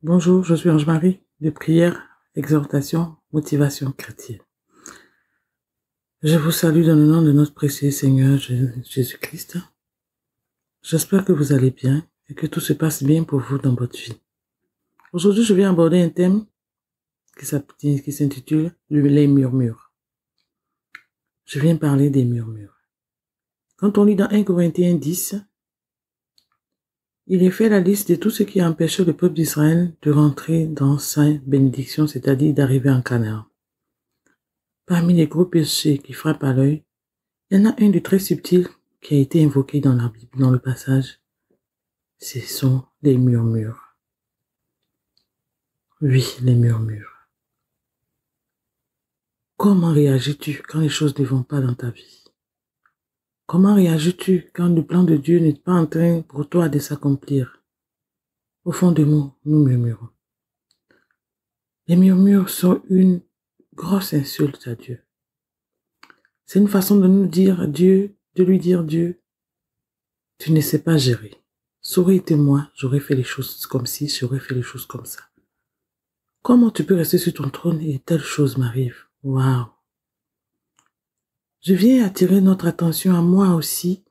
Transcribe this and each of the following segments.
Bonjour, je suis Ange-Marie de prière, exhortation, motivation chrétienne. Je vous salue dans le nom de notre précieux Seigneur Jésus-Christ. J'espère que vous allez bien et que tout se passe bien pour vous dans votre vie. Aujourd'hui, je viens aborder un thème qui s'intitule les murmures. Je viens parler des murmures. Quand on lit dans 1 Corinthiens 10, il est fait la liste de tout ce qui a empêché le peuple d'Israël de rentrer dans sa bénédiction, c'est-à-dire d'arriver en Canaan. Parmi les gros péchés qui frappent à l'œil, il y en a un de très subtil qui a été invoqué dans la Bible, dans le passage. Ce sont les murmures. Oui, les murmures. Comment réagis-tu quand les choses ne vont pas dans ta vie? Comment réagis-tu quand le plan de Dieu n'est pas en train pour toi de s'accomplir? Au fond de nous, nous murmurons. Les murmures sont une grosse insulte à Dieu. C'est une façon de nous dire Dieu, de lui dire Dieu, tu ne sais pas gérer. Ça aurait été moi, j'aurais fait les choses comme ci, j'aurais fait les choses comme ça. Comment tu peux rester sur ton trône et telle chose m'arrive? Waouh! Je viens attirer notre attention à moi aussi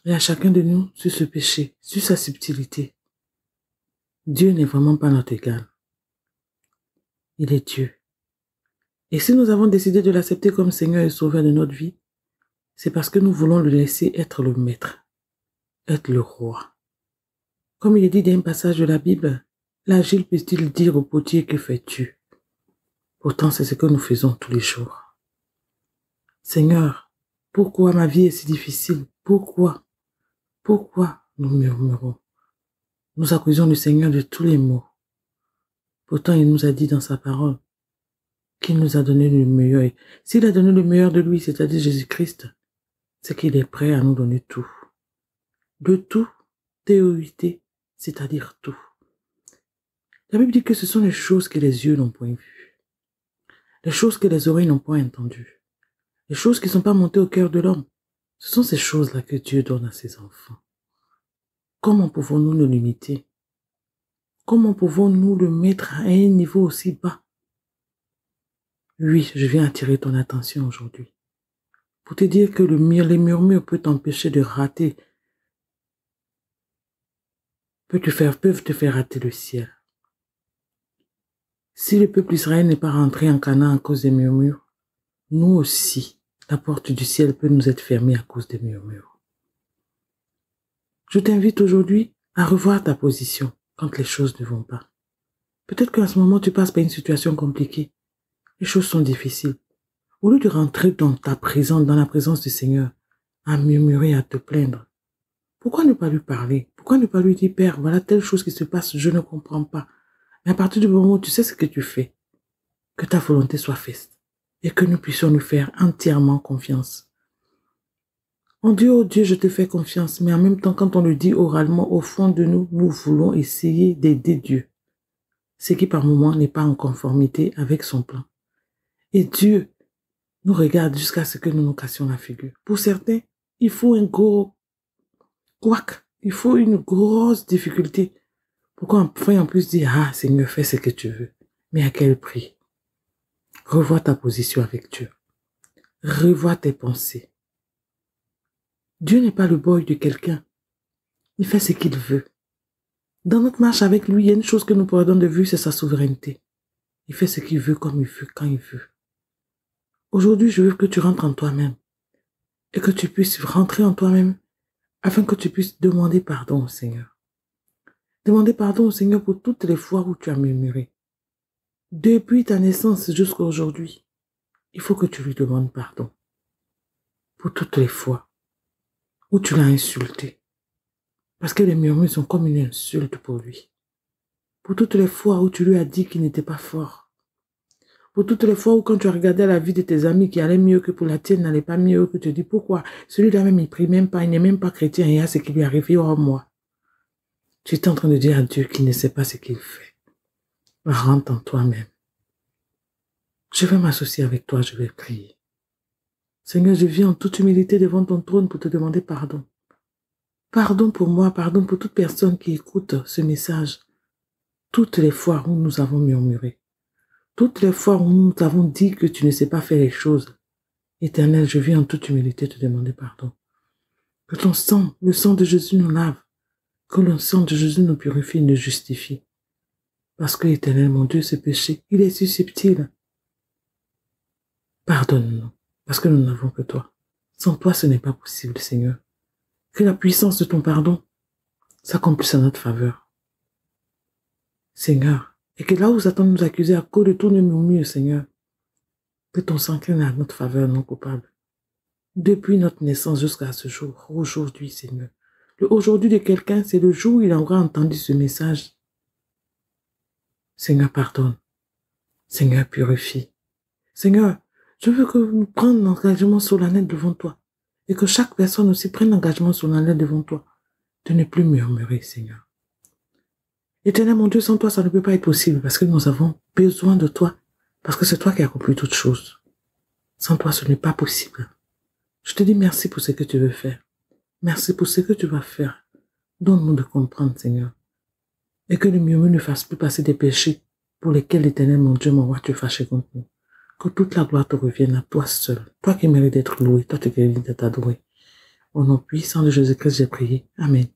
et à chacun de nous sur ce péché, sur sa subtilité. Dieu n'est vraiment pas notre égal. Il est Dieu. Et si nous avons décidé de l'accepter comme Seigneur et Sauveur de notre vie, c'est parce que nous voulons le laisser être le maître, être le roi. Comme il est dit dans un passage de la Bible, l'agile peut-il dire au potier que fais-tu? Pourtant, c'est ce que nous faisons tous les jours. Seigneur, pourquoi ma vie est si difficile? Pourquoi nous murmurons? Nous accusons le Seigneur de tous les maux. Pourtant, il nous a dit dans sa parole qu'il nous a donné le meilleur. Et s'il a donné le meilleur de lui, c'est-à-dire Jésus-Christ, c'est qu'il est prêt à nous donner tout. De tout, théorité, c'est-à-dire tout. La Bible dit que ce sont les choses que les yeux n'ont point vues, les choses que les oreilles n'ont point entendues, les choses qui ne sont pas montées au cœur de l'homme. Ce sont ces choses-là que Dieu donne à ses enfants. Comment pouvons-nous le limiter? Comment pouvons-nous le mettre à un niveau aussi bas? Oui, je viens attirer ton attention aujourd'hui pour te dire que les murmures peuvent t'empêcher de rater, peuvent te faire rater le ciel. Si le peuple d'Israël n'est pas rentré en Canaan à cause des murmures, nous aussi, la porte du ciel peut nous être fermée à cause des murmures. Je t'invite aujourd'hui à revoir ta position quand les choses ne vont pas. Peut-être qu'en ce moment, tu passes par une situation compliquée. Les choses sont difficiles. Au lieu de rentrer dans la présence du Seigneur, à murmurer, à te plaindre, pourquoi ne pas lui parler? Pourquoi ne pas lui dire, Père, voilà telle chose qui se passe, je ne comprends pas. Mais à partir du moment où tu sais ce que tu fais, que ta volonté soit faite et que nous puissions nous faire entièrement confiance. On dit, oh Dieu, je te fais confiance, mais en même temps, quand on le dit oralement, au fond de nous, nous voulons essayer d'aider Dieu, ce qui par moments n'est pas en conformité avec son plan. Et Dieu nous regarde jusqu'à ce que nous nous cassions la figure. Pour certains, il faut un gros couac, il faut une grosse difficulté pour qu'on puisse dire, ah Seigneur, fais ce que tu veux. Mais à quel prix? Revois ta position avec Dieu. Revois tes pensées. Dieu n'est pas le boy de quelqu'un. Il fait ce qu'il veut. Dans notre marche avec lui, il y a une chose que nous perdons de vue, c'est sa souveraineté. Il fait ce qu'il veut, comme il veut, quand il veut. Aujourd'hui, je veux que tu rentres en toi-même et que tu puisses rentrer en toi-même afin que tu puisses demander pardon au Seigneur. Demander pardon au Seigneur pour toutes les fois où tu as murmuré. Depuis ta naissance jusqu'à aujourd'hui, il faut que tu lui demandes pardon pour toutes les fois où tu l'as insulté. Parce que les murmures sont comme une insulte pour lui. Pour toutes les fois où tu lui as dit qu'il n'était pas fort. Pour toutes les fois où quand tu as regardé la vie de tes amis qui allait mieux que pour la tienne n'allait pas mieux, que tu te dis pourquoi celui-là même il prie même pas, il n'est même pas chrétien et il y a ce qui lui arrive, oh moi. Tu es en train de dire à Dieu qu'il ne sait pas ce qu'il fait. Rentre en toi-même. Je vais m'associer avec toi, je vais prier. Seigneur, je viens en toute humilité devant ton trône pour te demander pardon. Pardon pour moi, pardon pour toute personne qui écoute ce message. toutes les fois où nous avons murmuré, toutes les fois où nous t'avons dit que tu ne sais pas faire les choses. Éternel, je viens en toute humilité te demander pardon. Que ton sang, le sang de Jésus nous lave, que le sang de Jésus nous purifie et nous justifie. Parce que, Éternel, mon Dieu, ce péché, il est si subtil. Pardonne-nous, parce que nous n'avons que toi. Sans toi, ce n'est pas possible, Seigneur. Que la puissance de ton pardon s'accomplisse en notre faveur. Seigneur, et que là où Satan nous accusait à cause de tout le murmure, Seigneur, que ton sang craint à notre faveur non coupable. Depuis notre naissance jusqu'à ce jour, aujourd'hui, Seigneur. Le aujourd'hui de quelqu'un, c'est le jour où il aura entendu ce message. Seigneur, pardonne. Seigneur, purifie. Seigneur, je veux que nous prenions l'engagement solennel devant toi. Et que chaque personne aussi prenne l'engagement solennel devant toi. De ne plus murmurer, Seigneur. Éternel, mon Dieu, sans toi, ça ne peut pas être possible. Parce que nous avons besoin de toi. Parce que c'est toi qui as accompli toutes choses. Sans toi, ce n'est pas possible. Je te dis merci pour ce que tu veux faire. Merci pour ce que tu vas faire. Donne-nous de comprendre, Seigneur. Et que le murmure ne fasse plus passer des péchés pour lesquels l'Éternel, mon Dieu, mon roi, tu es fâché contre nous. Que toute la gloire te revienne à toi seul. Toi qui mérites d'être loué, toi qui mérites d'être adoré. Au nom puissant de Jésus-Christ, j'ai prié. Amen.